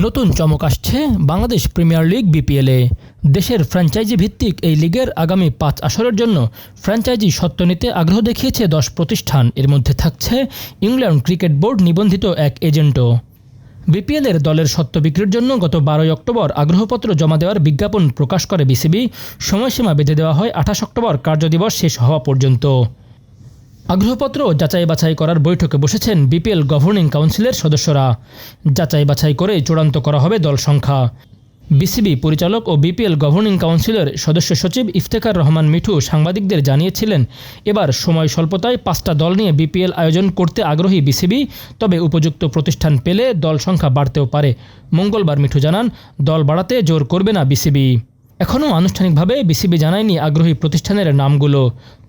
নতুন চমক আসছে বাংলাদেশ প্রিমিয়ার লিগ বিপিএলে। দেশের ফ্র্যাঞ্চাইজি ভিত্তিক এই লিগের আগামী 5 আসরের জন্য ফ্র্যাঞ্চাইজি স্বত্ব নিতে আগ্রহ দেখিয়েছে 10 প্রতিষ্ঠান। এর মধ্যে থাকছে ইংল্যান্ড ক্রিকেট বোর্ড নিবন্ধিত এক এজেন্টও। বিপিএলের দলের স্বত্ব বিক্রির জন্য গত 12 অক্টোবর আগ্রহপত্র জমা দেওয়ার বিজ্ঞাপন প্রকাশ করে বিসিবি। সময়সীমা বেঁধে দেওয়া হয় 28 অক্টোবর কার্যদিবস শেষ হওয়া পর্যন্ত। আগ্রহপত্র যাচাই বাছাই করার বৈঠকে বসেছেন বিপিএল গভর্নিং কাউন্সিলের সদস্যরা। যাচাই বাছাই করে চূড়ান্ত করা হবে দল সংখ্যা। বিসিবি পরিচালক ও বিপিএল গভর্নিং কাউন্সিলের সদস্য সচিব ইফতেখার রহমান মিঠু সাংবাদিকদের জানিয়েছিলেন, এবার সময় স্বল্পতায় 5টা দল নিয়ে বিপিএল আয়োজন করতে আগ্রহী বিসিবি, তবে উপযুক্ত প্রতিষ্ঠান পেলে দল সংখ্যা বাড়তেও পারে। মঙ্গলবার মিঠু জানান, দল বাড়াতে জোর করবে না বিসিবি। এখনও আনুষ্ঠানিকভাবে বিসিবি জানায়নি আগ্রহী প্রতিষ্ঠানের নামগুলো,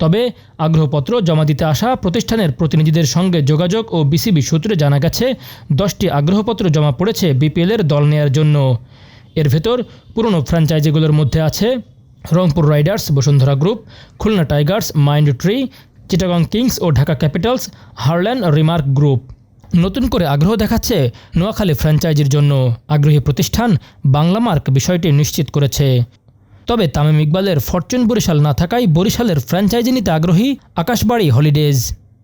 তবে আগ্রহপত্র জমা দিতে আসা প্রতিষ্ঠানের প্রতিনিধিদের সঙ্গে যোগাযোগ ও বিসিবি সূত্রে জানা গেছে 10টি আগ্রহপত্র জমা পড়েছে বিপিএলের দল নেয়ার জন্য। এর ভেতর পুরনো ফ্র্যাঞ্চাইজিগুলোর মধ্যে আছে Rangpur Riders, Bashundhara Group, Khulna Tigers, Mind Tree, Chittagong Kings ও Dhaka Capitals, Harland Remark Group. নতুন করে আগ্রহ দেখাচ্ছে নোয়াখালী ফ্র্যাঞ্চাইজির জন্য। আগ্রহী প্রতিষ্ঠান বাংলামার্ক বিষয়টি নিশ্চিত করেছে। তবে তামিম ইকবালের ফরচুন বরিশাল না থাকায় বরিশালের ফ্র্যাঞ্চাইজি নিতে আগ্রহী আকাশবাড়ি হলিডেজ।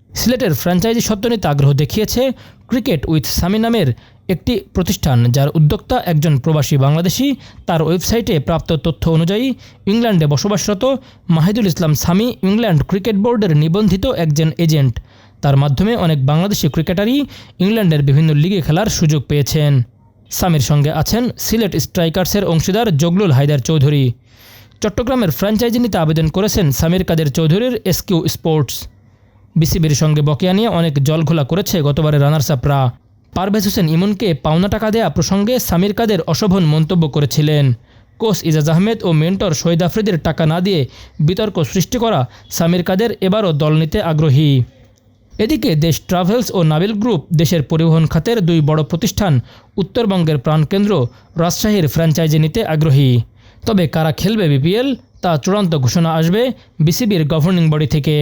সিলেটের ফ্র্যাঞ্চাইজি স্বত্ব নিতে আগ্রহ দেখিয়েছে ক্রিকেট উইথ সামি নামের একটি প্রতিষ্ঠান, যার উদ্যোক্তা একজন প্রবাসী বাংলাদেশি। তার ওয়েবসাইটে প্রাপ্ত তথ্য অনুযায়ী ইংল্যান্ডে বসবাসরত মাহিদুল ইসলাম সামি ইংল্যান্ড ক্রিকেট বোর্ডের নিবন্ধিত একজন এজেন্ট। তার মাধ্যমে অনেক বাংলাদেশি ক্রিকেটারই ইংল্যান্ডের বিভিন্ন লিগে খেলার সুযোগ পেয়েছেন। সামির সঙ্গে আছেন সিলেট স্ট্রাইকার্সের অংশীদার জগলুল হায়দার চৌধুরী। চট্টগ্রামের ফ্র্যাঞ্চাইজি নিতে আবেদন করেছেন সামির কাদের চৌধুরীর এসকিউ স্পোর্টস। বিসিবির সঙ্গে বকেয়া নিয়ে অনেক জলঘোলা করেছে গতবারের রানার্স আপরা। পারভেজ হোসেন ইমনকে পাওনা টাকা দেয়া প্রসঙ্গে সামির কাদের অশোভন মন্তব্য করেছিলেন। কোচ ইজাজ আহমেদ ও মেন্টর শহীদ আফ্রিদির টাকা না দিয়ে বিতর্ক সৃষ্টি করা সামির কাদের এবারও দল নিতে আগ্রহী। এদিকে দেশ ট্রাভেলস ও নাবিল গ্রুপ দেশের পরিবহন খাতের দুই বড় প্রতিষ্ঠান উত্তরবঙ্গের প্রাণকেন্দ্র রাজশাহীর ফ্র্যাঞ্চাইজি নিতে আগ্রহী। তবে কারা খেলবে বিপিএল তা চূড়ান্ত ঘোষণা আসবে বিসিবির গভর্নিং বডি থেকে।